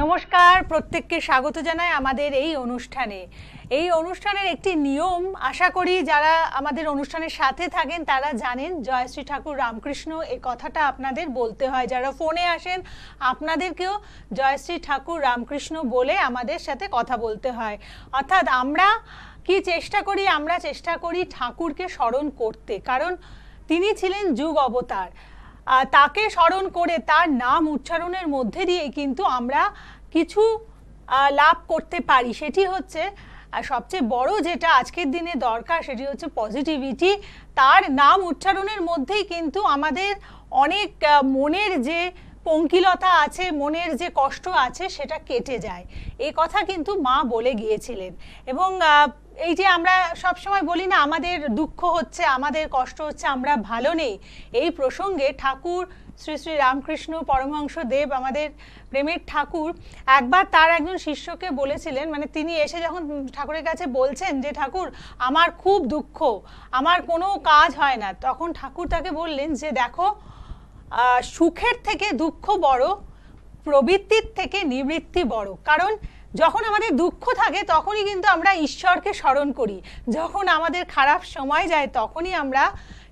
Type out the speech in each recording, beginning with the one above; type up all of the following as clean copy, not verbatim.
নমস্কার, প্রত্যেককে স্বাগত জানাই আমাদের এই অনুষ্ঠানের একটি নিয়ম। আশা করি যারা আমাদের অনুষ্ঠানের সাথে থাকেন তারা জানেন, জয়শ্রী ঠাকুর রামকৃষ্ণ এই কথাটা আপনাদের বলতে হয়। যারা ফোনে আসেন আপনাদেরকেও জয়শ্রী ঠাকুর রামকৃষ্ণ বলে আমাদের সাথে কথা বলতে হয়। অর্থাৎ আমরা চেষ্টা করি ঠাকুরকে স্মরণ করতে, কারণ তিনি ছিলেন যুগ অবতার। তাকে স্মরণ করে তার নাম উচ্চারণের মধ্যে দিয়ে কিন্তু আমরা কিছু লাভ করতে পারি। সেটি হচ্ছে সবচেয়ে বড় যেটা আজকের দিনে দরকার, সেটি হচ্ছে পজিটিভিটি। তার নাম উচ্চারণের মধ্যেই কিন্তু আমাদের অনেক মনের যে পঙ্কিলতা আছে, মনের যে কষ্ট আছে, সেটা কেটে যায়। এই কথা কিন্তু মা বলে গিয়েছিলেন। এবং এই যে আমরা সবসময় বলি না, আমাদের দুঃখ হচ্ছে, আমাদের কষ্ট হচ্ছে, আমরা ভালো নেই, এই প্রসঙ্গে ঠাকুর শ্রী শ্রী রামকৃষ্ণ পরমহংস দেব, আমাদের প্রেমের ঠাকুর, একবার তার একজন শিষ্যকে বলেছিলেন, মানে তিনি এসে যখন ঠাকুরের কাছে বলছেন যে ঠাকুর আমার খুব দুঃখ, আমার কোনো কাজ হয় না, তখন ঠাকুর তাকে বললেন যে দেখো, সুখের থেকে দুঃখ বড়, প্রবৃত্তির থেকে নিবৃত্তি বড়। কারণ যখন আমাদের দুঃখ থাকে তখনই কিন্তু আমরা ঈশ্বরকে স্মরণ করি, যখন আমাদের খারাপ সময় যায় তখনই আমরা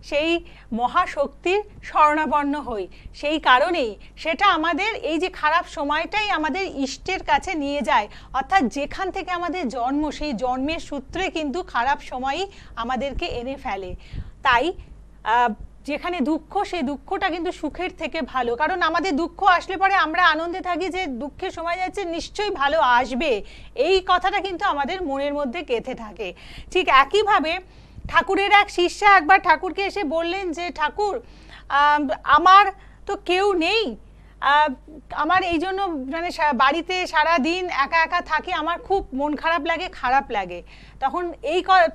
সেই মহাশক্তির শরণাপন্ন হই। সেই কারণেই সেটা আমাদের এই যে খারাপ সময়টাই আমাদের ইষ্টের কাছে নিয়ে যায়। অর্থাৎ যেখান থেকে আমাদের জন্ম, সেই জন্মের সূত্রে কিন্তু খারাপ সময়ই আমাদেরকে এনে ফেলে। তাই যেখানে দুঃখ, সেই দুঃখটা কিন্তু সুখের থেকে ভালো। কারণ আমাদের দুঃখ আসলে পরে আমরা আনন্দে থাকি যে দুঃখের সময় যাচ্ছে, নিশ্চয়ই ভালো আসবে, এই কথাটা কিন্তু আমাদের মনের মধ্যে গেঁথে থাকে। ঠিক একইভাবে ঠাকুরের এক শিষ্যা একবার ঠাকুরকে এসে বললেন যে ঠাকুর আমার তো কেউ নেই, আমার এই জন্য মানে বাড়িতে সারা দিন একা একা থাকি, আমার খুব মন খারাপ লাগে। তখন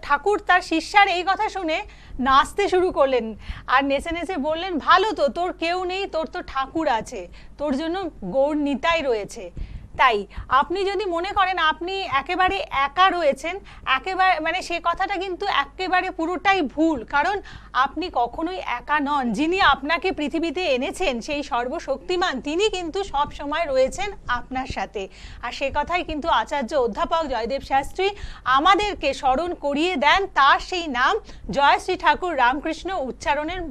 ঠাকুর তার শিষ্যার এই কথা শুনে নাচতে শুরু করলেন, আর নেচে নেচে বললেন, ভালো তো, তোর কেউ নেই, তোর তো ঠাকুর আছে, তোর জন্য গৌর নিতাই রয়েছে। তাই আপনি যদি মনে করেন আপনি একেবারে একা রয়েছেন, একেবারে মানে সে কথাটা কিন্তু একেবারে পুরোটাই ভুল। কারণ আপনি কখনোই একা নন। যিনি আপনাকে পৃথিবীতে এনেছেন, সেই সর্বশক্তিমান, তিনি কিন্তু সব সময় রয়েছেন আপনার সাথে। আর সে কথাই কিন্তু আচার্য অধ্যাপক জয়দেব শাস্ত্রী আমাদেরকে স্মরণ করিয়ে দেন, তার সেই নাম জয়শ্রী ঠাকুর রামকৃষ্ণ উচ্চারণের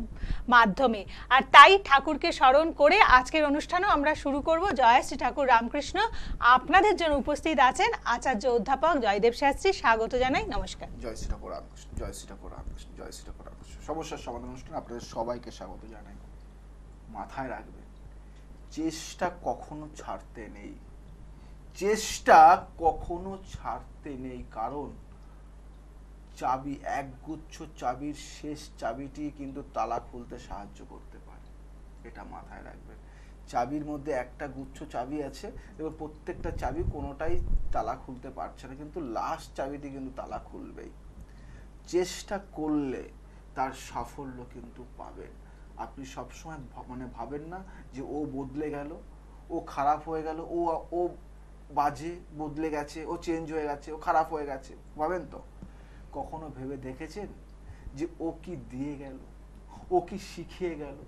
মাধ্যমে। আর তাই ঠাকুরকে স্মরণ করে আজকের অনুষ্ঠানও আমরা শুরু করব। জয়শ্রী ঠাকুর রামকৃষ্ণ আপনাদের জন্য উপস্থিত আছেন আচার্য অধ্যাপক জয়দেব শাস্ত্রী। স্বাগত জানাই, নমস্কার। জয়শ্রী ঠাকুর রামকৃষ্ণ, জয়শ্রী ঠাকুর রামকৃষ্ণ, জয়শ্রী ঠাকুর রামকৃষ্ণ। সমস্যার সমাধান অনুষ্ঠানে আপনাদের সবাইকে স্বাগত জানাই। মাথায় রাখবেন, চেষ্টা কখনো ছাড়তে নেই, চেষ্টা কখনো ছাড়তে নেই। কারণ চাবি, একগুচ্ছ চাবির শেষ চাবিটি কিন্তু তালা খুলতে সাহায্য করতে পারে, এটা মাথায় রাখবেন। চাবির মধ্যে একটা গুচ্ছ চাবি আছে এবং প্রত্যেকটা চাবি কোনোটাই তালা খুলতে পারছে না, কিন্তু লাস্ট চাবিটি কিন্তু তালা খুলবেই। চেষ্টা করলে তার সাফল্য কিন্তু পাবেন। আপনি সবসময় মানে ভাবেন না যে ও বদলে গেল, ও খারাপ হয়ে গেল, ও বাজে, বদলে গেছে, ও চেঞ্জ হয়ে গেছে, ও খারাপ হয়ে গেছে, ভাবেন তো? কখনো ভেবে দেখেছেন যে ও কি দিয়ে গেল, ও কি শিখিয়ে গেল,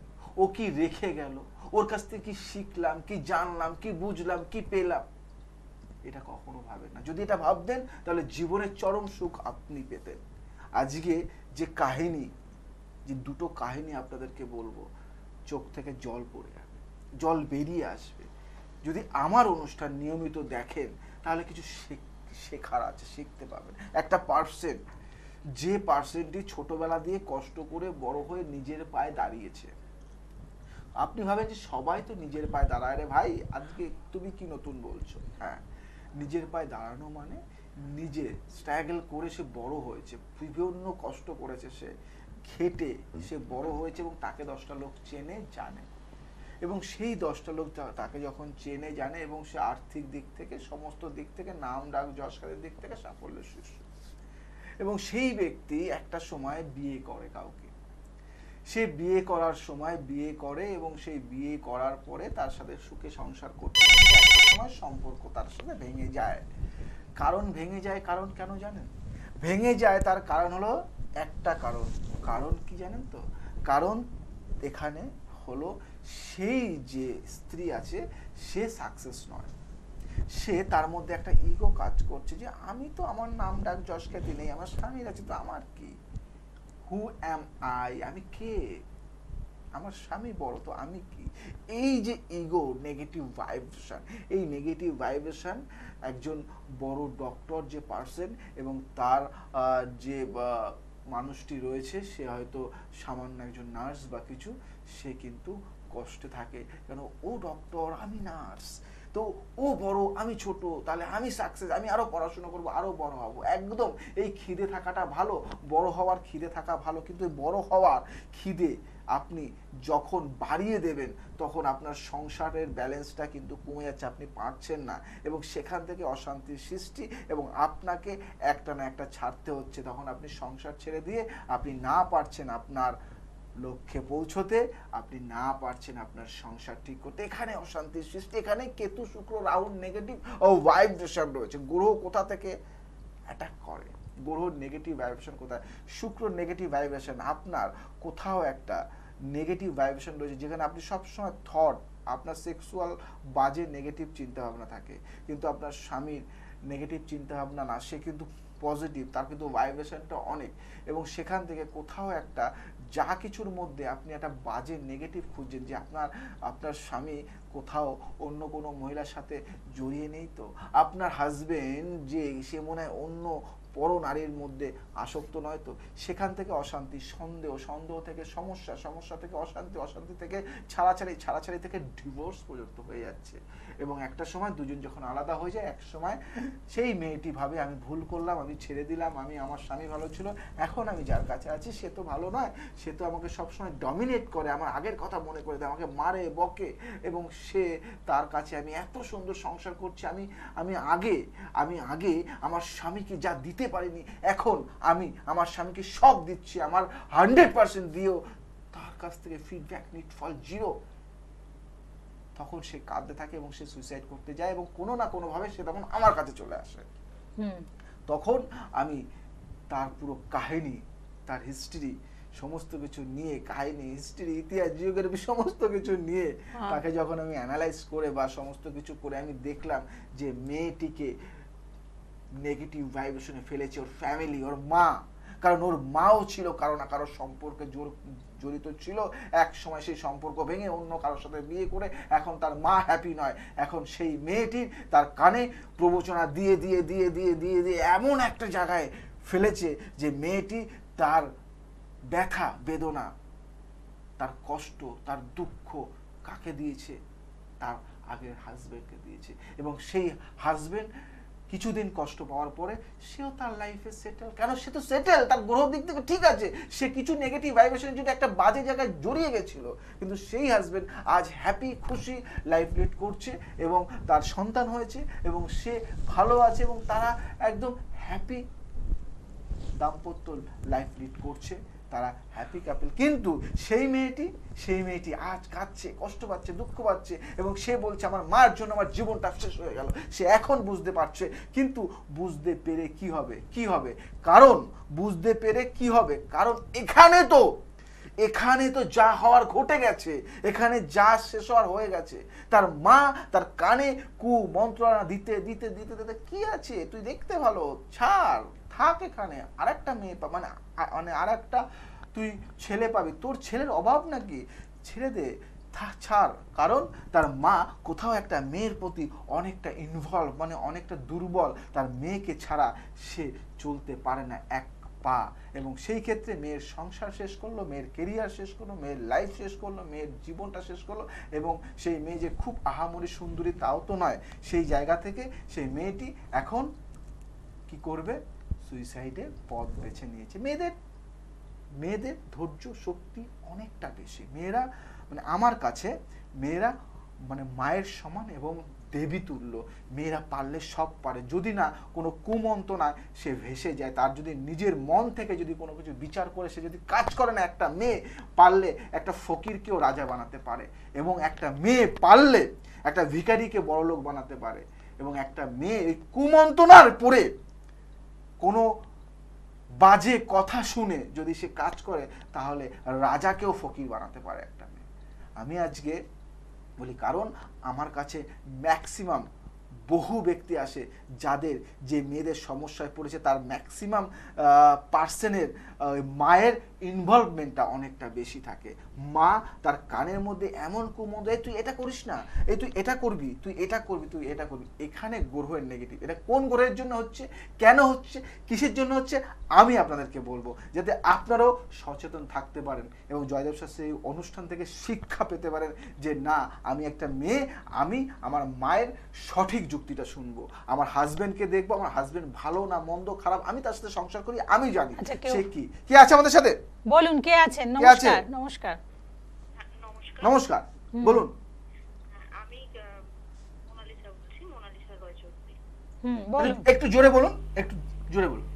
ও কি রেখে গেল, ওর কাছ থেকে কি শিখলাম, কি জানলাম, কি বুঝলাম, কি পেলাম? এটা কখনো ভাবেন না। যদি এটা ভাবতেন তাহলে জীবনের চরম সুখ আপনি পেতেন। আজকে যে কাহিনী, যে দুটো কাহিনী আপনাদেরকে বলবো, চোখ থেকে জল পড়ে যাবে, জল বেরিয়ে আসবে। যদি আমার অনুষ্ঠান নিয়মিত দেখেন তাহলে কিছু শেখার আছে, শিখতে পাবেন। একটা পার্সেন্ট, যে পার্সেন্টটি ছোটবেলা দিয়ে কষ্ট করে বড় হয়ে নিজের পায়ে দাঁড়িয়েছে। আপনি ভাবেন যে সবাই তো নিজের পায়ে দাঁড়ায়, রে ভাই আজকে তুমি কি নতুন বলছো? হ্যাঁ, নিজের পায়ে দাঁড়ানো মানে নিজে স্ট্রাগল করে সে বড় হয়েছে, বিভিন্ন কষ্ট করেছে, সে খেটে সে বড় হয়েছে এবং তাকে 10টা লোক চেনে জানে, এবং সেই 10টা লোক তাকে যখন চেনে জানে এবং সে আর্থিক দিক থেকে, সমস্ত দিক থেকে, নাম ডাক যশকারের দিক থেকে সাফল্যের শীর্ষ, এবং সেই ব্যক্তি একটা সময় বিয়ে করে কাউকে, সে বিয়ে করার সময় বিয়ে করে এবং সেই বিয়ে করার পরে তার সাথে সুখে সংসার করতে একটা সময় সম্পর্ক তার সাথে ভেঙে যায়। কারণ ভেঙে যায়, কারণ কেন জানেন? ভেঙে যায় তার কারণ হলো একটা কারণ কি জানেন তো? কারণ এখানে হলো সেই যে স্ত্রী আছে সে সাকসেস নয়, সে তার মধ্যে একটা ইগো কাজ করছে যে আমি তো আমার নাম ডাক যশ খ্যাতি নেই, আমার স্বামীর আছে, তো আমার কি, হু অ্যাম আই, আমি কে, আমার স্বামী বড়, তো আমি কি। এই যে ইগো, নেগেটিভ ভাইব্রেশন, এই নেগেটিভ ভাইব্রেশন একজন বড় ডক্টর যে পার্সন এবং তার যে মানুষটি রয়েছে, সে হয়তো সামান্য একজন নার্স বা কিছু, সে কিন্তু কষ্টে থাকে, কেন ও ডক্টর, আমি নার্স, তো ও বড়, আমি ছোট, তাহলে আমি সাকসেস, আমি আরো পড়াশোনা করবো, আরো বড় হব। একদম এই খিদে থাকাটা ভালো, বড় হওয়ার খিদে থাকা ভালো, কিন্তু বড় হওয়ার খিদে আপনি যখন বাড়িয়ে দেবেন তখন আপনার সংসারের ব্যালেন্সটা কিন্তু কমে যাচ্ছে, আপনি পারছেন না, এবং সেখান থেকে অশান্তির সৃষ্টি, এবং আপনাকে একটা না একটা ছাড়তে হচ্ছে। তখন আপনি সংসার ছেড়ে দিয়ে আপনি না পারছেন আপনার লক্ষ্যে পৌঁছতে, আপনি না পারছেন আপনার সংসার ঠিক করতে, এখানে অশান্তির সৃষ্টি। এখানে কেতু শুক্র রাহু নেগেটিভ ও ভাইব্রেশন রয়েছে। গ্রহ কোথা থেকে অ্যাটাক করে, গ্রহ নেগেটিভ ভাইব্রেশন কোথায়, শুক্র নেগেটিভ ভাইব্রেশন, আপনার কোথাও একটা নেগেটিভ ভাইব্রেশন রয়েছে, যেখানে আপনি সবসময় থট, আপনার সেক্সুয়াল বাজে নেগেটিভ চিন্তা ভাবনা থাকে, কিন্তু আপনার স্বামীর নেগেটিভ চিন্তা ভাবনা না, সে কিন্তু পজিটিভ, তার কিন্তু ভাইব্রেশনটা অনেক, এবং সেখান থেকে কোথাও একটা যা কিছুর মধ্যে আপনি একটা বাজে নেগেটিভ খুঁজছেন, যে আপনার স্বামী কোথাও অন্য কোনো মহিলার সাথে জড়িয়ে নেই, তো আপনার হাজবেন্ড যে সে মনে হয় অন্য পর নারীর মধ্যে আসক্ত নয়, তো সেখান থেকে অশান্তি, সন্দেহ থেকে সমস্যা থেকে অশান্তি, অশান্তি থেকে ছাড়াছাড়ি থেকে ডিভোর্স পর্যন্ত হয়ে যাচ্ছে। এবং একটা সময় দুজন যখন আলাদা হয়ে যায়, এক সময় সেই মেয়েটি ভাবে আমি ভুল করলাম, আমি ছেড়ে দিলাম, আমার স্বামী ভালো ছিল, এখন আমি যার কাছে আছি সে তো ভালো নয়, সে তো আমাকে সবসময় ডমিনেট করে, আমার আগের কথা মনে করে দেয়, আমাকে মারে বকে, এবং সে তার কাছে আমি এত সুন্দর সংসার করছি, আমি আগে আমার স্বামীকে যা দিতে পারিনি, এখন আমি আমার স্বামীকে সব দিচ্ছি, আমার 100% দিয়েও তার কাছ থেকে ফিডব্যাক নিট ফল 0। তখন সে কাঁদতে থাকে এবং সে সুইসাইড করতে যায়, এবং কোনো না কোনো ভাবে সে তখন আমার কাছে চলে আসে। তখন আমি তার পুরো কাহিনী, তার হিস্ট্রি, সমস্ত কিছু নিয়ে, কাহিনী, হিস্ট্রি, ইতিহাস, জিওগ্রাফি সমস্ত কিছু নিয়ে তাকে যখন আমি অ্যানালাইজ করে বা সমস্ত কিছু করে আমি দেখলাম যে মেয়েটিকে নেগেটিভ ভাইব্রেশনে ফেলেছে ওর ফ্যামিলি, ওর মা, কারণ ওর মাও ছিল কারো না কারো সম্পর্কে জড়িত ছিল, এক সময় সেই সম্পর্ক ভেঙে অন্য কারোর সাথে বিয়ে করে এখন তার মা হ্যাপি নয়, এখন সেই মেয়েটির তার কানে প্রবচনা দিয়ে দিয়ে দিয়ে দিয়ে দিয়ে দিয়ে এমন একটা জায়গায় ফেলেছে যে মেয়েটি তার ব্যথা বেদনা, তার কষ্ট, তার দুঃখ কাকে দিয়েছে, তার আগের হাজবেন্ডকে দিয়েছে, এবং সেই হাজবেন্ড কিছুদিন কষ্ট পাওয়ার পরে সেও তার লাইফে সেটেল, কেন সে তো সেটেল, তার গ্রহ দিক থেকে ঠিক আছে, সে কিছু নেগেটিভ ভাইব্রেশনের জন্য একটা বাজে জায়গায় জড়িয়ে গেছিল, কিন্তু সেই হাজবেন্ড আজ হ্যাপি খুশি লাইফ লিড করছে, এবং তার সন্তান হয়েছে, এবং সে ভালো আছে, এবং তারা একদম হ্যাপি দাম্পত্য লাইফ লিড করছে, তারা হ্যাপি কাপল। কিন্তু সেই মেয়েটি আজ কাঁদছে, কষ্ট পাচ্ছে, দুঃখ পাচ্ছে, এবং সে বলছে আমার মার জন্য আমার জীবনটা শেষ হয়ে গেল। সে এখন বুঝতে পারছে, কিন্তু বুঝতে পেরে কি হবে, কারণ বুঝতে পেরে কি হবে, কারণ এখানে তো যা হওয়ার ঘটে গেছে, এখানে যা শেষ হওয়ার হয়ে গেছে। তার মা তার কানে মন্ত্রণা দিতে দিতে দিতে দিতে কি আছে, তুই দেখতে ভালো, ছাড়, থাক এখানে, আরেকটা মেয়ে মানে আরেকটা তুই ছেলে পাবি, তোর ছেলের অভাব নাকি, ছেড়ে দে, ছাড়। কারণ তার মা কোথাও একটা মেয়ের প্রতি অনেকটা ইনভলভ, মানে অনেকটা দুর্বল, তার মেয়েকে ছাড়া সে চলতে পারে না এক পা, এবং সেই ক্ষেত্রে মেয়ের সংসার শেষ করলো, মেয়ের কেরিয়ার শেষ করলো, মেয়ের লাইফ শেষ করলো, মেয়ের জীবনটা শেষ করলো, এবং সেই মেয়ে যে খুব আহামরি সুন্দরী তাও তো নয়, সেই জায়গা থেকে সেই মেয়েটি এখন কি করবে, সুইসাইডের পথ বেছে নিয়েছে। মেয়েদের ধৈর্য শক্তি অনেকটা বেশি, মেয়েরা মানে আমার কাছে মেয়েরা মানে মায়ের সমান এবং দেবী তুল্য, মেয়েরা পারলে সব পারে, যদি না কোনো কুমন্ত্রণায় সে ভেসে যায়, তার যদি নিজের মন থেকে যদি কোনো কিছু বিচার করে সে যদি কাজ করে না, একটা মেয়ে পারলে একটা ফকিরকেও রাজা বানাতে পারে, এবং একটা মেয়ে পারলে একটা ভিখারিকে বড়লোক বানাতে পারে, এবং একটা মেয়ে কুমন্ত্রণার পরে কোনো বাজে কথা শুনে যদি সে কাজ করে তাহলে রাজাকেও ফকির বানাতে পারে একটা মেয়ে। আমি আজকে বলি, কারণ আমার কাছে ম্যাক্সিমাম বহু ব্যক্তি আসে যাদের যে মেয়েদের সমস্যায় পড়েছে তার ম্যাক্সিমাম পার্সনের মায়ের ইনভলভমেন্টটা অনেকটা বেশি থাকে। মা তার কানের মধ্যে এমন কুমন্দ, এই তুই এটা করিস না, এই তুই এটা করবি, তুই এটা করবি, তুই এটা করবি। এখানে গ্রহের নেগেটিভ। এটা কোন গ্রহের জন্য হচ্ছে, কেন হচ্ছে, কিসের জন্য হচ্ছে, আমি আপনাদেরকে বলবো, যাতে আপনারাও সচেতন থাকতে পারেন এবং জয়দেব শাস্ত্রী এই অনুষ্ঠান থেকে শিক্ষা পেতে পারেন যে না, আমি একটা মেয়ে, আমি আমার মায়ের সঠিক যুক্তিটা শুনবো, আমার হাজবেন্ডকে দেখবো, আমার হাজবেন্ড ভালো না মন্দ খারাপ, আমি তার সাথে সংসার করি, আমি জানি সে কি। কি আছে আমাদের সাথে? বলুন, কে আছেন? নমস্কার। নমস্কার। নমস্কার, বলুন। আমি মোনালিসা বলছি, মোনালিসা রয়চৌধুরী। বলুন, একটু জোরে বলুন, একটু জোরে বলুন।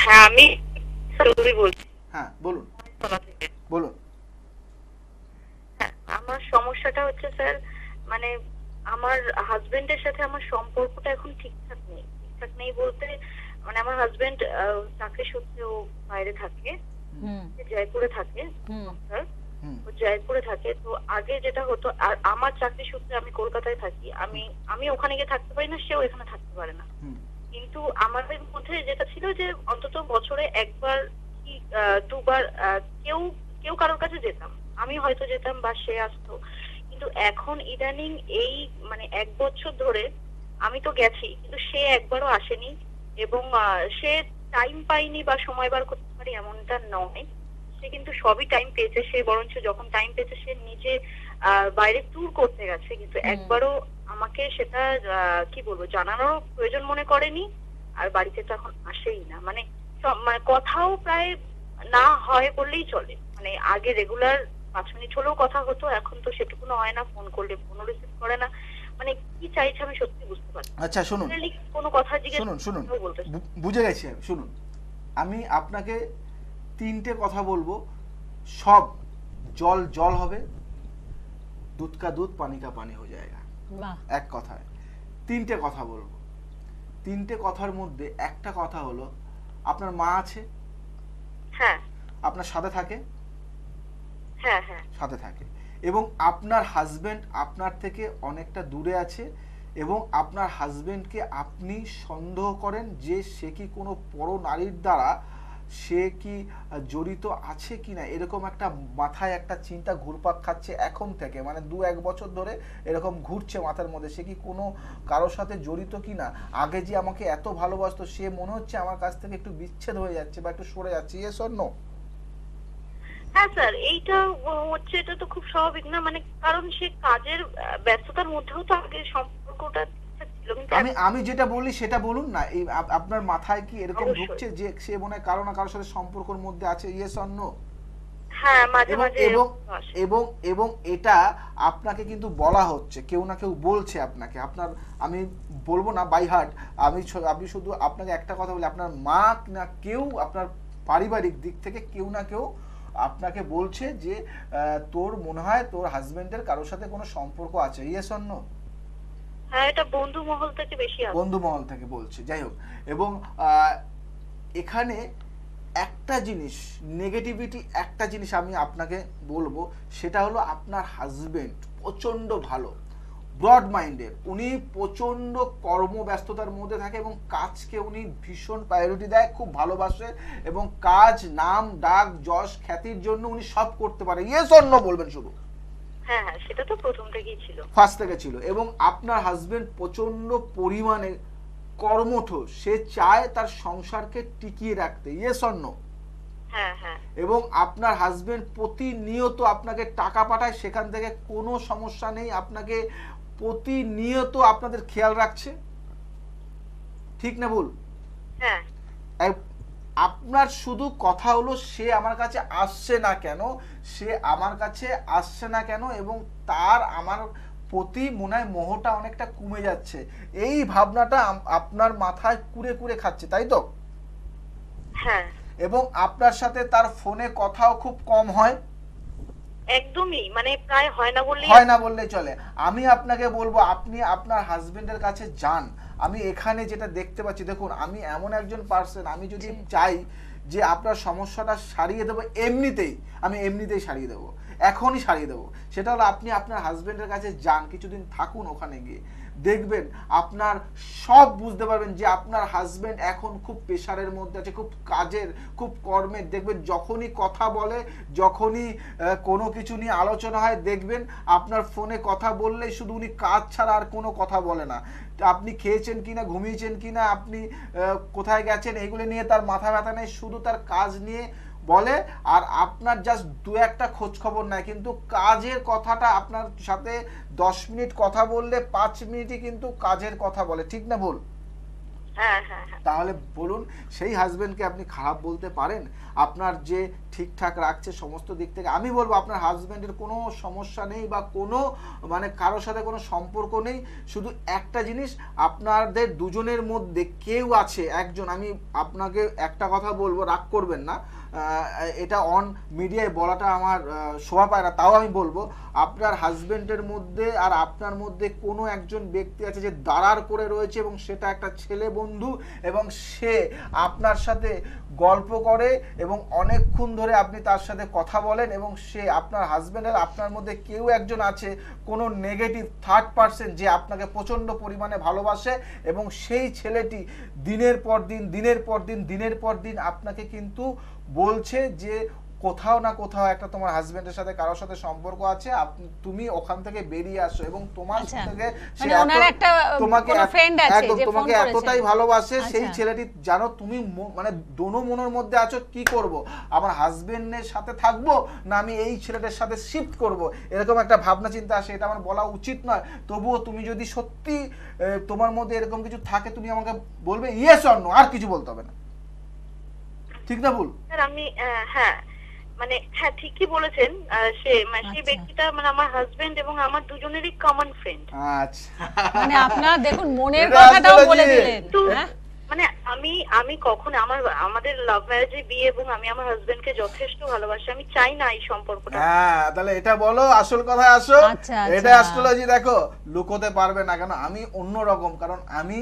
হ্যাঁ, আমি চৌধুরী বলছি। হ্যাঁ বলুন, থেকে। বলুন। হ্যাঁ, আমার সমস্যাটা হচ্ছে স্যার, মানে আমার হাজবেন্ডের সাথে আমার সম্পর্কটা এখন ঠিকঠাক নেই। ঠিকঠাক নেই বলতে মানে আমার হাজবেন্ড চাকরি সূত্রে ও বাইরে থাকে, জয়পুরে থাকে, স্যার ও জয়পুরে থাকে। তো আগে যেটা হতো, আর আমার চাকরি সূত্রে আমি কলকাতায় থাকি, আমি ওখানে গিয়ে থাকতে পারি না, সেও এখানে থাকতে পারে না। কিন্তু আমাদের মধ্যে যেটা ছিল যে অন্তত বছরে একবার কি দুবার কেউ কেউ কারোর কাছে যেতাম, আমি হয়তো যেতাম বা সে আসতো। কিন্তু এখন ইদানিং এই মানে 1 বছর ধরে আমি তো গেছি, কিন্তু সে একবারও আসেনি এবং সে টাইম পাইনি বা সময় বার করতে পারি এমনটা নয়। সে কিন্তু সবই টাইম পেয়েছে। সে বরঞ্চ যখন টাইম পেয়েছে সে নিজে বাইরে ট্যুর করতে গেছে, কিন্তু একবারও আমাকে সেটা কি বলবো জানানোর প্রয়োজন মনে করেনি। আর বাড়িতে তো এখন আসেই না, মানে কথাও প্রায় না হয় বললেই চলে। মানে আগে রেগুলার 5 মিনিট হলেও কথা হতো, এখন তো সেটুকুনো হয় না। ফোন করলে ফোনও রিসিভ করে না। মানে কি চাইছে আমি সত্যি বুঝতে পারছি। আচ্ছা শুনুন, কোনো কথা জিজ্ঞেস শুনুন, বুঝে গেছি আমি। শুনুন, আমি আপনাকে 3টে কথা বলবো, সব জল জল হবে, দুধ কা দুধ পানি কা পানি হয়ে যায়গা। এক কথায় 3টে কথা বলবো। 3টে কথার মধ্যে একটা কথা হলো, আপনার মা আছে? হ্যাঁ। আপনার সাথে থাকে? হ্যাঁ হ্যাঁ সাথে থাকে। এবং আপনার হাজবেন্ড আপনার থেকে অনেকটা দূরে আছে এবং আপনার হাজবেন্ডকে আপনি সন্দেহ করেন যে সে কি কোনো পরনারীর দ্বারা সে কি জড়িত আছে কিনা, এরকম একটা মাথায় একটা চিন্তা ঘুরপাক খাচ্ছে এখন থেকে, মানে 2-1 বছর ধরে এরকম ঘুরছে মাথার মধ্যে, সে কি কোনো কারোর সাথে জড়িত কিনা, আগে যে আমাকে এত ভালোবাসতো সে মনে হচ্ছে আমার কাছ থেকে একটু বিচ্ছেদ হয়ে যাচ্ছে বা একটু সরে যাচ্ছে। Yes or no? হ্যাঁ স্যার, এইটা হচ্ছে, এটা তো খুব স্বাভাবিক না, মানে কারণ সে কাজের ব্যস্ততার মধ্যেও তো আগে সম্পর্কটা ঠিকঠাক ছিল। কিন্তু আমি যেটা বলি সেটা বলুন না। এই আপনার মাথায় কি এরকম ঢুকছে যে সে মনে হয় কারো না কারোর সাথে সম্পর্কের মধ্যে আছে? Yes or no? হ্যাঁ, মাঝে মাঝে। এবং এটা আপনাকে কিন্তু বলা হচ্ছে, কেউ না কেউ বলছে আপনাকে। আপনার, আমি বলবো না বাই হার্ট, আমি শুধু আপনাকে একটা কথা বলি, আপনার মা না কেউ আপনার পারিবারিক দিক থেকে কেউ না কেউ আপনাকে বলছে যে তোর মনে হয় তোর হাজবেন্ডের কারোর সাথে কোনো সম্পর্ক আছে। Yes or no? হ্যাঁ, এটা বন্ধু মহল থেকে বেশি আছে। বন্ধু মহল থেকে বলছে, যাই হোক। এবং এখানে একটা জিনিস নেগেটিভিটি, একটা জিনিস আমি আপনাকে বলবো, সেটা হলো আপনার হাজবেন্ড প্রচন্ড ভালো, ব্রড মাইন্ডের, উনি প্রচন্ড কর্মব্যস্ততার মধ্যে থাকে এবং কাজকে উনি ভীষণ প্রায়োরিটি দেয়, খুব ভালোবাসে এবং কাজ, নাম, ডাক, যশ, খ্যাতির জন্য উনি সব করতে পারে। ইয়েস অর নো বলবেন শুধু। হ্যাঁ হ্যাঁ, সেটা তো প্রথম থেকেই ছিল, ফার্স্ট থেকে ছিল। এবং আপনার হাজবেন্ড প্রচন্ড পরিমাণে কর্মঠ, সে চায় তার সংসারকে টিকিয়ে রাখতে। Yes or no? হ্যাঁ হ্যাঁ। এবং আপনার হাজবেন্ড প্রতিনিয়ত আপনাকে টাকা পাঠায়, সেখান থেকে কোনো সমস্যা নেই, আপনাকে প্রতিনিয়ত আপনাদের খেয়াল রাখছে। ঠিক না ভুল? হ্যাঁ। আপনার শুধু কথা হলো সে আমার কাছে আসছে না কেন, সে আমার কাছে আসছে না কেন, এবং তার আমার প্রতি মনে হয় মোহটা অনেকটা কমে যাচ্ছে, এই ভাবনাটা আপনার মাথায় কুড়ে কুড়ে খাচ্ছে, তাই তো? হ্যাঁ। এবং আপনার সাথে তার ফোনে কথাও খুব কম হয়। একদমই, মানে প্রায় হয় না বললেই চলে। আমি আপনাকে বলবো আপনি আপনার হাজবেন্ডের কাছে যান। আমি এখানে যেটা দেখতে পাচ্ছি, দেখুন আমি এমন একজন পার্সন, আমি যদি চাই যে আপনার সমস্যাটা সারিয়ে দেবো এমনিতেই, আমি এমনিতেই সারিয়ে দেবো, এখনই সারিয়ে দেবো। সেটা হলো আপনি আপনার হাজবেন্ডের কাছে যান, কিছুদিন থাকুন ওখানে গিয়ে, দেখবেন আপনার সব বুঝতে পারবেন যে আপনার হাজবেন্ড এখন খুব প্রেশারের মধ্যে আছে, খুব কাজের, খুব কর্মের। দেখবেন যখনই কথা বলে, যখনই কোনো কিছু নিয়ে আলোচনা হয়, দেখবেন আপনার ফোনে কথা বললেই শুধু উনি কাজ ছাড়া আর কোনো কথা বলে না। আপনি খেয়েছেন কিনা, ঘুমিয়েছেন কিনা, আপনি কোথায় গেছেন, এইগুলো নিয়ে তার মাথা ব্যথা নেই, শুধু তার কাজ নিয়ে বলে। আর আপনার জাস্ট দু একটা খোঁজ খবর নেয়, কিন্তু কাজের কথাটা আপনার সাথে 10 মিনিট কথা বললে 5 মিনিটই কিন্তু কাজের কথা বলে, ঠিক না ভুল? হ্যাঁ হ্যাঁ হ্যাঁ। তাহলে বলুন সেই হাজবেন্ডকে আপনি খারাপ বলতে পারেন? আপনার যে ঠিকঠাক রাখছে সমস্ত দিক থেকে, আমি বলবো আপনার হাজবেন্ডের কোনো সমস্যা নেই বা কোনো মানে কারোর সাথে কোনো সম্পর্ক নেই। শুধু একটা জিনিস, আপনাদের দুজনের মধ্যে কেউ আছে একজন, আমি আপনাকে একটা কথা বলবো, রাগ করবেন না, এটা অন মিডিয়ায় বলাটা আমার শোভা পায় না, তাও আমি বলবো, আপনার হাজবেন্ডের মধ্যে আর আপনার মধ্যে কোনো একজন ব্যক্তি আছে যে দাঁড়ার করে রয়েছে, এবং সেটা একটা ছেলে বন্ধু, এবং সে আপনার সাথে গল্প করে এবং অনেকক্ষণ ধরে আপনি তার সাথে কথা বলেন, এবং সে আপনার হাজবেন্ড আর আপনার মধ্যে কেউ একজন আছে, কোনো নেগেটিভ থার্ড পার্সন, যে আপনাকে প্রচণ্ড পরিমাণে ভালোবাসে, এবং সেই ছেলেটি দিনের পর দিন দিনের পর দিন দিনের পর দিন আপনাকে কিন্তু বলছে যে কোথাও না কোথাও একটা তোমার হাজবেন্ডের সাথে কারোর সাথে সম্পর্ক আছে, তুমি ওখান থেকে বেরিয়ে আসো, এবং তোমার থেকে তোমাকে এতটাই ভালোবাসে সেই ছেলেটি, জানো তুমি মানে দোনো মনের মধ্যে আছো, কি করব, আমার হাজবেন্ডের সাথে থাকবো না আমি এই ছেলেটার সাথে শিফট করব, এরকম একটা ভাবনা চিন্তা আসে। এটা আমার বলা উচিত নয়, তবুও তুমি যদি সত্যি তোমার মধ্যে এরকম কিছু থাকে, তুমি আমাকে বলবে ইয়েস অর নো, আর কিছু বলতে হবে না, ঠিক না ভুল? আমি হ্যাঁ মানে হ্যাঁ ঠিকই বলেছেন। সেই ব্যক্তিটা মানে আমার হাজবেন্ড এবং আমার দুজনেরই কমন ফ্রেন্ড। আচ্ছা, মানে আপনার দেখুন মনের কথাটাও বলে দিলেন। মানে আমি কখন আমাদের লাভ ম্যারেজে বিয়ে, এবং আমি আমার হাজবেন্ডকে যথেষ্ট ভালোবাসি, আমি চাই না এই সম্পর্কটা। হ্যাঁ, তাহলে এটা বলো, আসল কথায় আসো। এটা অ্যাস্ট্রোলজি দেখো লুকোতে পারবে না, কেন আমি অন্য রকম, কারণ আমি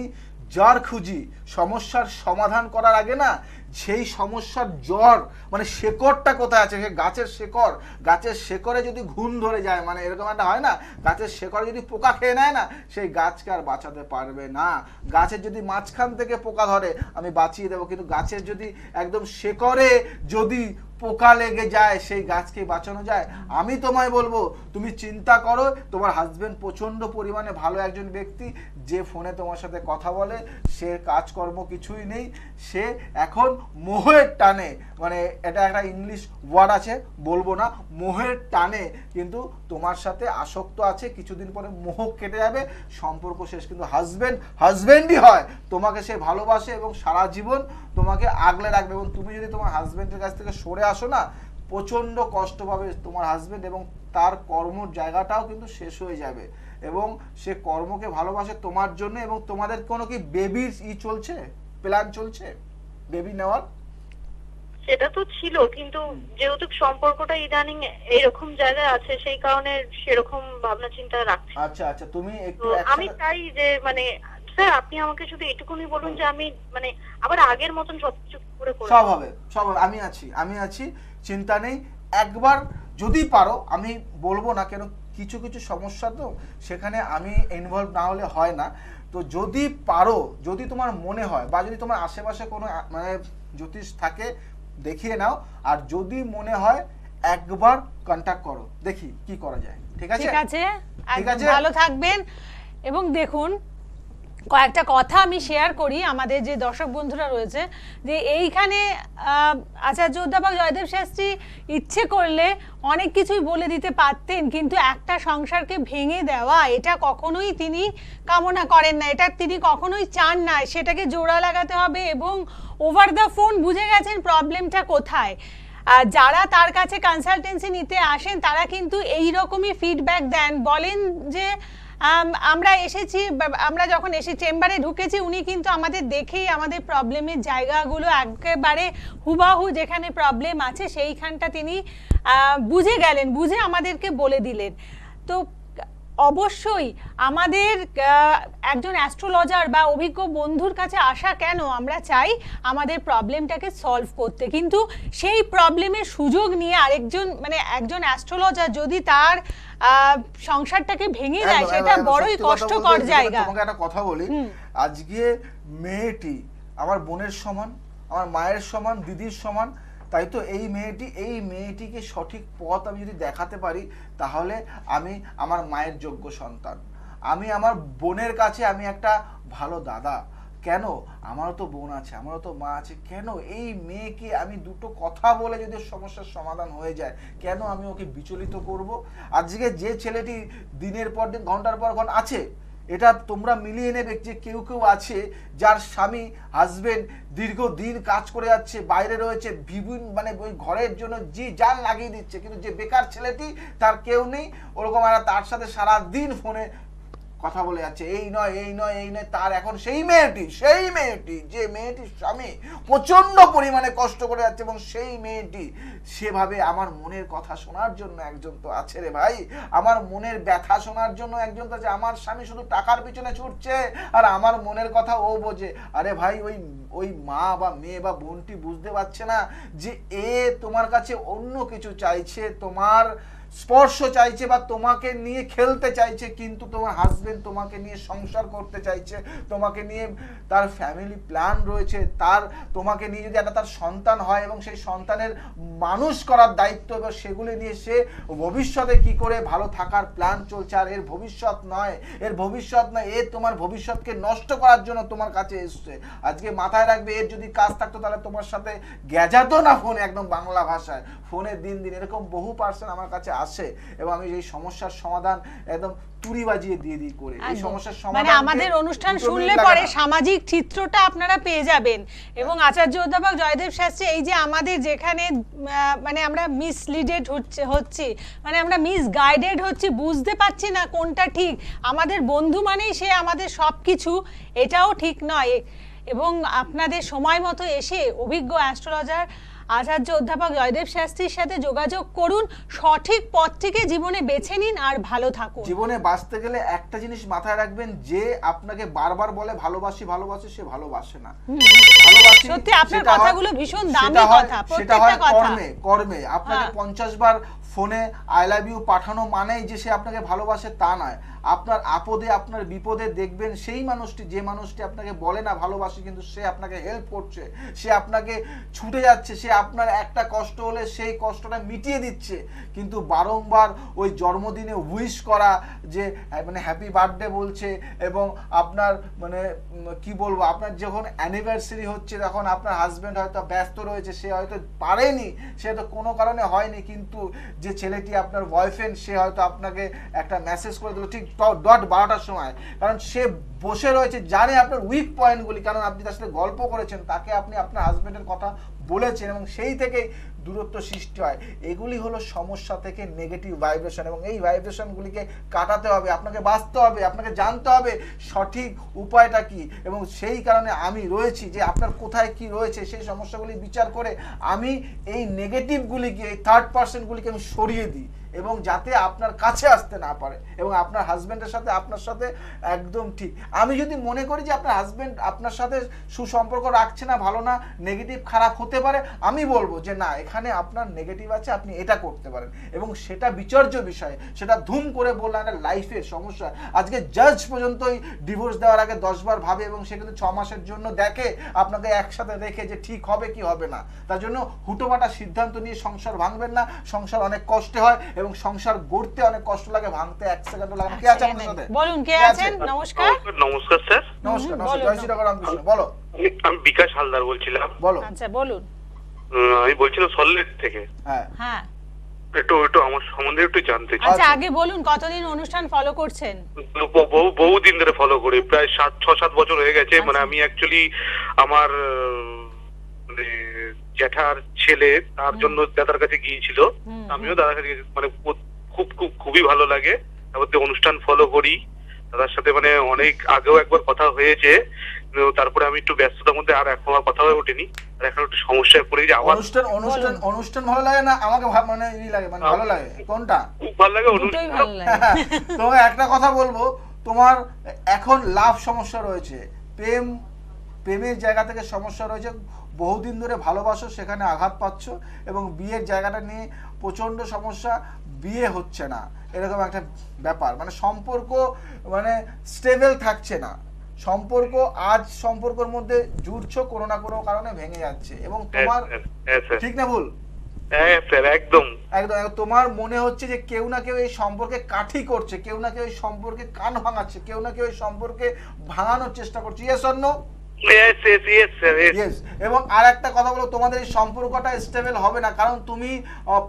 যার খুঁজি সমস্যার সমাধান করার আগে না, সেই সমস্যার জ্বর মানে শেকড়টা কোথায় আছে, গাছের শেকড়, গাছের শেকড়ে যদি ঘুণ ধরে যায়, মানে এরকম একটা হয় না, গাছের শেকড়ে যদি পোকা খেয়ে নেয় না, সেই গাছকে আর বাঁচাতে পারবে না। গাছের যদি মাঝখান থেকে পোকা ধরে আমি বাঁচিয়ে দেবো, কিন্তু গাছের যদি একদম শেকড়ে যদি পোকা লেগে যায়, সেই গাছকে বাঁচানো যায়? আমি তোমায় বলবো তুমি চিন্তা করো, তোমার হাজবেন্ড প্রচন্ড পরিমাণে ভালো একজন ব্যক্তি, যে ফোনে তোমার সাথে কথা বলে, সে কাজকর্ম কিছুই নেই, সে এখন মোহের টানে, মানে এটা একটা ইংলিশ ওয়ার্ড আছে বলবো না, মোহের টানে কিন্তু তোমার সাথে আসক্ত আছে, কিছুদিন পরে মোহ কেটে যাবে, সম্পর্ক শেষ। কিন্তু হাজবেন্ডই হয়, তোমাকে সে ভালোবাসে এবং সারা জীবন তোমাকে আগলে রাখবে, এবং তুমি যদি তোমার হাজবেন্ডের কাছ থেকে সরে আসো না, প্রচন্ড কষ্ট পাবে তোমার হাজবেন্ড, এবং তার কর্মর জায়গাটাও কিন্তু শেষ হয়ে যাবে, এবং সে কর্মকে ভালোবাসে তোমার জন্য। এবং তোমাদের কোনো কি বেবির চলছে, প্ল্যান চলছে বেবি নেওয়ার? সেটা তো ছিল, কিন্তু যেহেতু সম্পর্কটা ইদানিং এইরকম জায়গায় আছে, সেই কারণে সেরকম ভাবনা চিন্তা রাখছি। আচ্ছা আচ্ছা, তুমি একটু আমি চাই যে মানে স্যার আপনি আমাকে শুধু এটুকুনি বলুন যে আমি মানে আবার আগের মতন সবকিছু করে করব। সব হবে, আমি আছি, চিন্তা নেই। একবার যদি পারো, আমি বলবো না কেন, কিছু কিছু সমস্যা তো সেখানে আমি ইনভলভ না হলে হয় না, তো যদি পারো, যদি তোমার মনে হয়, বা যদি তোমার আশেপাশে কোনো মানে জ্যোতিষ থাকে দেখিয়ে নাও, আর যদি মনে হয় একবার কন্টাক্ট করো, দেখি কি করা যায়। ঠিক আছে, ঠিক আছে, ভালো থাকবেন। এবং দেখুন কয়েকটা কথা আমি শেয়ার করি আমাদের যে দর্শক বন্ধুরা রয়েছে, যে এইখানে আচার্য অধ্যাপক জয়দেব শাস্ত্রী ইচ্ছে করলে অনেক কিছুই বলে দিতে পারতেন, কিন্তু একটা সংসারকে ভেঙে দেওয়া এটা কখনোই তিনি কামনা করেন না, এটা তিনি কখনোই চান না, সেটাকে জোড়া লাগাতে হবে, এবং ওভার দ্য ফোন বুঝে গেছেন প্রবলেমটা কোথায়। যারা তার কাছে কনসালটেন্সি নিতে আসেন তারা কিন্তু এই রকমই ফিডব্যাক দেন, বলেন যে আমরা যখন এসে চেম্বারে ঢুকেছি, উনি কিন্তু আমাদের দেখেই আমাদের প্রবলেমের জায়গাগুলো একেবারে হুবাহু যেখানে প্রবলেম আছে সেইখানটা তিনি বুঝে গেলেন, বুঝে আমাদেরকে বলে দিলেন। তো অবশ্যই আমাদের একজন অ্যাস্ট্রোলজার বা অভিজ্ঞ বন্ধুর কাছে আসা কেন, আমরা চাই আমাদের প্রবলেমটাকে সলভ করতে, কিন্তু সেই প্রবলেমের সুযোগ নিয়ে আরেকজন মানে একজন অ্যাস্ট্রোলজার যদি তার সংসারটাকে ভেঙে দেয় সেটা বড়ই কষ্টকর জায়গা। তোমাকে একটা কথা বলি, আজকে মেয়েটি আমার বোনের সমান, আমার মায়ের সমান, দিদির সমান, তাই তো এই মেয়েটিকে সঠিক পথ আমি যদি দেখাতে পারি তাহলে আমি আমার মায়ের যোগ্য সন্তান, আমি আমার বোনের কাছে আমি একটা ভালো দাদা। কেন? আমারও তো বোন আছে, আমারও তো মা আছে, কেন এই মেয়েকে আমি দুটো কথা বলে যদি সমস্যার সমাধান হয়ে যায় কেন আমি ওকে বিচলিত করব? আজকে যে ছেলেটি দিনের পর দিন ঘন্টার পর ঘন্টা আছে, এটা তোমরা মিলিয়ে নেবে যে কেউ কেউ আছে যার স্বামী হাজবেন্ড দীর্ঘদিন কাজ করে যাচ্ছে, বাইরে রয়েছে, বিভিন্ন মানে ওই ঘরের জন্য যে জান লাগিয়ে দিচ্ছে, কিন্তু যে বেকার ছেলেটি তার কেউ নেই, ওরকম আর তার সাথে সারাদিন ফোনে কথা বলে যাচ্ছে, এই নয় এই নয় এই নয়। তার এখন সেই মেয়েটি যে মেয়েটির স্বামী প্রচন্ড পরিমাণে কষ্ট করে যাচ্ছে, এবং সেই মেয়েটি সেভাবে আমার মনের কথা শোনার জন্য একজন তো আছে রে ভাই, আমার মনের ব্যথা শোনার জন্য একজন তো আছে। আমার স্বামী শুধু টাকার পিছনে ছুটছে আর আমার মনের কথা ও বোঝে। আরে ভাই, ওই মা বা মেয়ে বা বোনটি বুঝতে পারছে না যে এ তোমার কাছে অন্য কিছু চাইছে, তোমার স্পর্শ চাইছে বা তোমাকে নিয়ে খেলতে চাইছে, কিন্তু তোমার হাজবেন্ড তোমাকে নিয়ে সংসার করতে চাইছে, তোমাকে নিয়ে তার ফ্যামিলি প্ল্যান রয়েছে, তার তোমাকে নিয়ে যদি একটা তার সন্তান হয় এবং সেই সন্তানের মানুষ করার দায়িত্ব, এবং সেগুলি নিয়ে সে ভবিষ্যতে কি করে ভালো থাকার প্ল্যান চলছে। আর এর ভবিষ্যৎ নয়, এ তোমার ভবিষ্যৎকে নষ্ট করার জন্য তোমার কাছে এসছে। আজকে মাথায় রাখবে, এর যদি কাজ থাকতো তাহলে তোমার সাথে গেজাতো না ফোনে, একদম বাংলা ভাষায় ফোনে দিন দিন এরকম বহু পার্সন আমার কাছে আসে, এবং আমি এই সমস্যার সমাধান একদম তুড়ি বাজিয়ে দিয়ে দিই করে এই সমস্যার সমাধান, মানে আমাদের অনুষ্ঠান শুনলে পরে সামাজিক চিত্রটা আপনারা পেয়ে যাবেন। এবং আচার্য অধ্যাপক জয়দেব শাস্ত্রী, এই যে আমাদের যেখানে মানে আমরা মিসলিডেড হচ্ছে মানে আমরা মিসগাইডেড হচ্ছি, বুঝতে পারছি না কোনটা ঠিক, আমাদের বন্ধু মানেই সে আমাদের সব কিছু, এটাও ঠিক নয়। এবং আপনাদের সময় মতো এসে অভিজ্ঞ অ্যাস্ট্রোলজার আচার্য অধ্যাপক জয়দেব শাস্ত্রীর সাথে যোগাযোগ করুন, সঠিক পথটিকে জীবনে বেছে নিন আর ভালো থাকুন। জীবনে বাঁচতে গেলে একটা জিনিস মাথায় রাখবেন, যে আপনাকে বারবার বলে ভালোবাসি ভালোবাসি, সে ভালোবাসে না। ভালোবাসি, সত্যি আপনার কথাগুলো ভীষণ দামি কথা, প্রত্যেকটা কথা কর্মে। আপনাকে 50 বার ফোনে আই লাভ ইউ পাঠানো মানেই যে সে আপনাকে ভালোবাসে তা নয়। আপনার আপদে আপনার বিপদে দেখবেন সেই মানুষটি, যে মানুষটি আপনাকে বলে না ভালোবাসি, কিন্তু সে আপনাকে হেল্প করছে, সে আপনাকে ছুটে যাচ্ছে, সে আপনার একটা কষ্ট হলে সেই কষ্টটা মিটিয়ে দিচ্ছে। কিন্তু বারংবার ওই জন্মদিনে উইশ করা, যে মানে হ্যাপি বার্থডে বলছে, এবং আপনার মানে কি বলবো, আপনার যখন অ্যানিভার্সারি হচ্ছে তখন আপনার হাজবেন্ড হয়তো ব্যস্ত রয়েছে, সে হয়তো পারেনি, সে হয়তো কোনো কারণে হয়নি, কিন্তু যে ছেলেটি আপনার বয়ফ্রেন্ড সে হয়তো আপনাকে একটা মেসেজ করে দিল ঠিক ডট 12টার সময়, কারণ সে বসে রয়েছে, জানে আপনার উইক পয়েন্টগুলি, কারণ আপনি তার সাথে গল্প করেছেন, তাকে আপনি আপনার হাজবেন্ডের কথা বলেছেন, এবং সেই থেকেই দূরত্ব সৃষ্টি হয়। এগুলি হলো সমস্যা থেকে নেগেটিভ ভাইব্রেশন, এবং এই ভাইব্রেশনগুলিকে কাটাতে হবে, আপনাকে বাঁচতে হবে, আপনাকে জানতে হবে সঠিক উপায়টা কি, এবং সেই কারণে আমি রয়েছি যে আপনার কোথায় কি রয়েছে সেই সমস্যাগুলি বিচার করে আমি এই নেগেটিভগুলিকে, এই থার্ড পার্সনগুলিকে আমি সরিয়ে দিই, এবং যাতে আপনার কাছে আসতে না পারে, এবং আপনার হাজবেন্ডের সাথে আপনার সাথে একদম ঠিক। আমি যদি মনে করি যে আপনার হাজবেন্ড আপনার সাথে সুসম্পর্ক রাখছে না, ভালো না, নেগেটিভ খারাপ হতে পারে, আমি বলবো যে না, এখানে আপনার নেগেটিভ আছে, আপনি এটা করতে পারেন, এবং সেটা বিচার্য বিষয়, সেটা ধুম করে বললাম একটা লাইফের সমস্যা। আজকে জাজ পর্যন্তই ডিভোর্স দেওয়ার আগে 10 বার ভাবে, এবং সে কিন্তু 6 মাসের জন্য দেখে আপনাকে একসাথে রেখে যে ঠিক হবে কি হবে না। তার জন্য হুটোপাটা সিদ্ধান্ত নিয়ে সংসার ভাঙবেন না, সংসার অনেক কষ্টে হয়, এবং সংসার গড়তে অনেক কষ্ট লাগে, ভাঙতে 1 সেকেন্ডও লাগে না। কে আছে আপনার সাথে? বলুন, কে আছেন? নমস্কার। নমস্কার স্যার। নমস্কার। জয় শ্রী রামকৃষ্ণ। বলো। আমি বিকাশ হালদার বলছিলাম। বলো। আচ্ছা বলুন। আমি বলছিলাম সল্লেট থেকে। হ্যাঁ হ্যাঁ, একটু আমার সম্বন্ধে একটু জানতে চাই। আচ্ছা আগে বলুন কতদিন অনুষ্ঠান ফলো করছেন? বহুদিন ধরে ফলো করি, প্রায় 6-7 বছর হয়ে গেছে। মানে আমি অ্যাকচুয়ালি আমার মানে জ্যাঠার ছেলে, তার জন্য দাদার কাছে গিয়েছিল, আমিও দাদার কাছে মানে খুবই ভালো লাগে। তারপর অনুষ্ঠান ফলো করি দাদার সাথে, মানে অনেক আগেও একবার কথা হয়েছে, তারপরে আমি একটু ব্যস্ততার মধ্যে আর এখন আর কথা হয়ে ওঠেনি। এখন একটু সমস্যায় পড়ে গেছি আবার। অনুষ্ঠান ভালো লাগে না আমাকে মানে লাগে, মানে ভালো লাগে কোনটা? খুব ভালো লাগে দুটোই ভালো লাগে। তোমাকে একটা কথা বলবো, তোমার এখন লাভ সমস্যা রয়েছে, প্রেমের জায়গা থেকে সমস্যা রয়েছে, বহুদিন ধরে ভালোবাসো সেখানে আঘাত পাচ্ছ, এবং বিয়ের জায়গাটা নিয়ে প্রচন্ড সমস্যা, বিয়ে হচ্ছে না, এরকম একটা ব্যাপার, মানে সম্পর্ক মানে স্টেবল থাকছে না, সম্পর্ক আজ সম্পর্কের মধ্যে জুড়ছো, কোনো না কোনো কারণে ভেঙে যাচ্ছে, এবং তোমার ঠিক না ভুল? একদম একদম তোমার মনে হচ্ছে যে কেউ না কেউ এই সম্পর্কে কাঠি করছে, কেউ না কেউ এই সম্পর্কে কান ভাঙাচ্ছে, কেউ না কেউ এই সম্পর্কে ভাঙানোর চেষ্টা করছে। Yes or no? Yes. এবং আর একটা কথা বলো, তোমাদের এই সম্পর্কটা স্টেবল হবে না, কারণ তুমি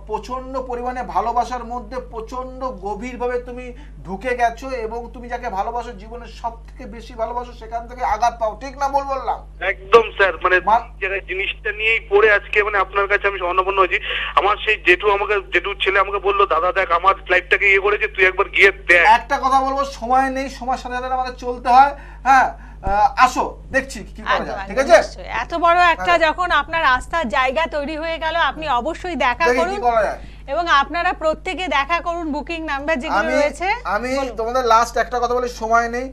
প্রচন্ড পরিমাণে ভালোবাসার মধ্যে প্রচন্ড গভীরভাবে তুমি ঢুকে গেছো, এবং তুমি যাকে ভালোবাসো, জীবনের সব থেকে বেশি ভালোবাসো, সেখান থেকে আঘাত পাও, ঠিক না ভুল বললাম? একদম স্যার, মানে জিনিসটা নিয়েই পড়ে আজকে মানে আপনার কাছে আমি অনবন্য হয়েছি। আমার সেই জেঠুর ছেলে আমাকে বললো, দাদা দেখ আমার লাইফটাকে ইয়ে করেছে, তুই একবার গিয়ে দেখ। একটা কথা বলবো, সময় নেই, সময়ের সাথে সাথে আমাদের চলতে হয়। হ্যাঁ, আসো দেখছি কি করা যায়, ঠিক আছে? এত বড় একটা যখন আপনার আস্থার জায়গা তৈরি হয়ে গেল, আপনি অবশ্যই দেখা করুন, এবং আপনারা প্রত্যেকে দেখা করুন, বুকিং নাম্বার যেগুলো রয়েছে। আমি তোমাদের লাস্ট একটা কথা বলি, সময় নেই,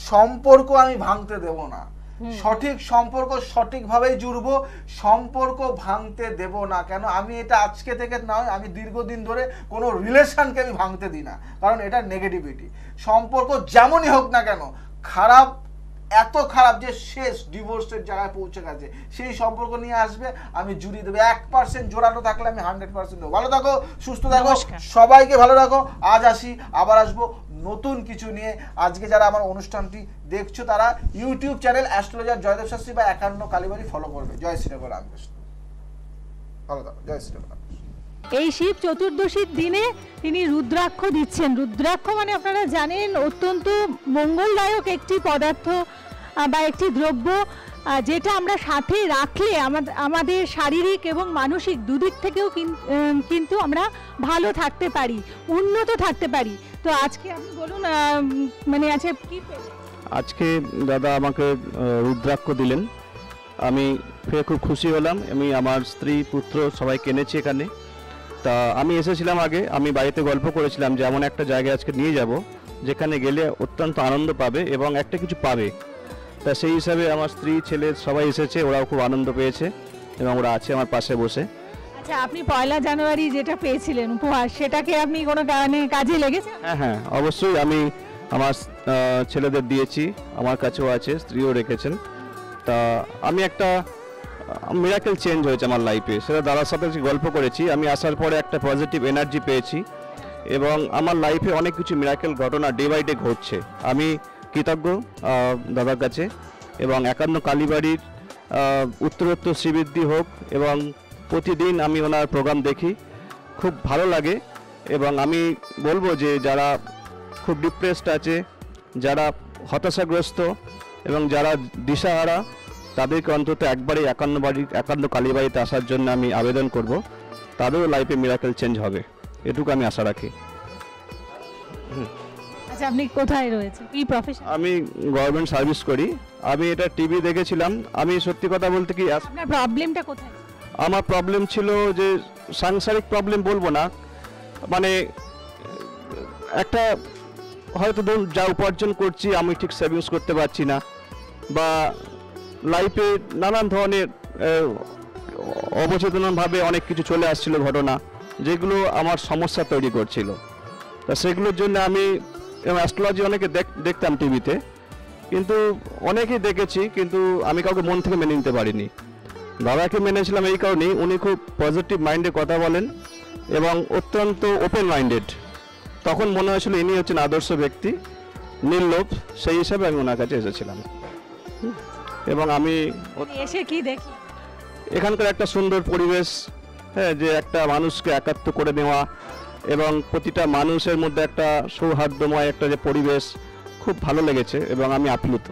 সম্পর্ক আমি ভাঙতে দেব না, সঠিক সম্পর্ক সঠিকভাবেই জুড়বো, সম্পর্ক ভাঙতে দেব না। কেন? আমি এটা আজকে থেকে নয়, আমি দীর্ঘদিন ধরে কোনো রিলেশনকে আমি ভাঙতে দিই না, কারণ এটা নেগেটিভিটি। সম্পর্ক যেমনই হোক না কেন, খারাপ, এত খারাপ যে শেষ ডিভোর্সের জায়গায় পৌঁছে গেছে, সেই সম্পর্ক নিয়ে আসবে, আমি জুড়িয়ে দেবো। 1% জোড়ানো থাকলে আমি 100% দেবো। ভালো থাকো, সুস্থ থাকো, সবাইকে ভালো রাখো। আজ আসি, আবার আসবো নতুন কিছু নিয়ে। আজকে যারা আমার অনুষ্ঠানটি দেখছো তারা YouTube channel astrologer Joydev Shastri বা 51 কালীবাড়ি ফলো করবে। জয় শ্রী রামকৃষ্ণ। ভালো থাকো, জয় শ্রী রামকৃষ্ণ। এই শিব চতুর্দশীর দিনে তিনি রুদ্রাক্ষ দিচ্ছেন। রুদ্রাক্ষ মানে আপনারা জানেন অত্যন্ত মঙ্গলদায়ক একটি পদার্থ বা একটি দ্রব্য, যেটা আমরা সাথে রাখলে আমাদের শারীরিক এবং মানসিক দুদিক থেকেও কিন্তু আমরা ভালো থাকতে পারি, উন্নত থাকতে পারি। তো আজকে আপনি বলুন, মানে আজকে কি পেলেন? আজকে দাদা আমাকে রুদ্রাক্ষ দিলেন, আমি ফের খুব খুশি হলাম। আমি আমার স্ত্রী পুত্র সবাইকে এনেছি এখানে। তা আমি এসেছিলাম আগে, আমি বাড়িতে গল্প করেছিলাম যে এমন একটা জায়গায় আজকে নিয়ে যাব যেখানে গেলে অত্যন্ত আনন্দ পাবে এবং একটা কিছু পাবে। তা সেই হিসাবে আমার স্ত্রী ছেলে সবাই এসেছে, ওরাও খুব আনন্দ পেয়েছে এবং ওরা আছে আমার পাশে বসে। আচ্ছা, আপনি 1 জানুয়ারি যেটা পেয়েছিলেন উপহার, সেটাকে আপনি কোনো কাজে লেগেছে? হ্যাঁ, অবশ্যই আমি আমার ছেলেদের দিয়েছি, আমার কাছেও আছে, স্ত্রীও রেখেছেন। তা আমি একটা মিরাকেল চেঞ্জ হয়েছে আমার লাইফে, সেটা দাদার সাথে গল্প করেছি। আমি আসার পরে একটা পজিটিভ এনার্জি পেয়েছি এবং আমার লাইফে অনেক কিছু মিরাকেল ঘটনা ডে বাই ডে ঘটছে। আমি কৃতজ্ঞ দাদার কাছে, এবং 51 কালীবাড়ির উত্তরোত্তর শ্রীবৃদ্ধি হোক, এবং প্রতিদিন আমি ওনার প্রোগ্রাম দেখি, খুব ভালো লাগে। এবং আমি বলবো যে যারা খুব ডিপ্রেসড আছে, যারা হতাশাগ্রস্ত এবং যারা দিশাহারা, তাদেরকে অন্তত একবারই 51 কালীবাড়িতে আসার জন্য আমি আবেদন করব, তাদেরও লাইফে মিরাকেল চেঞ্জ হবে, এটুকু আমি আশা রাখি। আচ্ছা, আপনি কোথায় রয়েছে, কি প্রফেশন? আমি গভর্নমেন্ট সার্ভিস করি। আমি এটা টিভি দেখেছিলাম। আমি সত্যি কথা বলতে কি, আপনার প্রবলেমটা কোথায়? আমার প্রবলেম ছিল যে সাংসারিক প্রবলেম বলবো না, মানে একটা হয়তো ধরুন যা উপার্জন করছি আমি ঠিক সেভিংস করতে পারছি না, বা লাইফে নানান ধরনের অবচেতনভাবে অনেক কিছু চলে আসছিল ঘটনা, যেগুলো আমার সমস্যা তৈরি করছিল। তা সেগুলোর জন্য আমি অ্যাস্ট্রোলজি অনেকে দেখতাম টিভিতে, কিন্তু অনেকেই দেখেছি, কিন্তু আমি কাউকে মন থেকে মেনে নিতে পারিনি। দাদাকে মেনেছিলাম এই কারণেই, উনি খুব পজিটিভ মাইন্ডে কথা বলেন এবং অত্যন্ত ওপেন মাইন্ডেড। তখন মনে হয়েছিল ইনি হচ্ছেন আদর্শ ব্যক্তি, নির্লোভ, সেই হিসাবে আমি ওনার কাছে এসেছিলাম। এবং আমি এসে কি দেখি, এখানকার একটা সুন্দর পরিবেশ, হ্যাঁ, যে একটা মানুষকে একাত্ম করে নেওয়া এবং প্রতিটা মানুষের মধ্যে একটা সৌহার্দ্যময় একটা যে পরিবেশ, খুব ভালো লেগেছে এবং আমি আপ্লুত।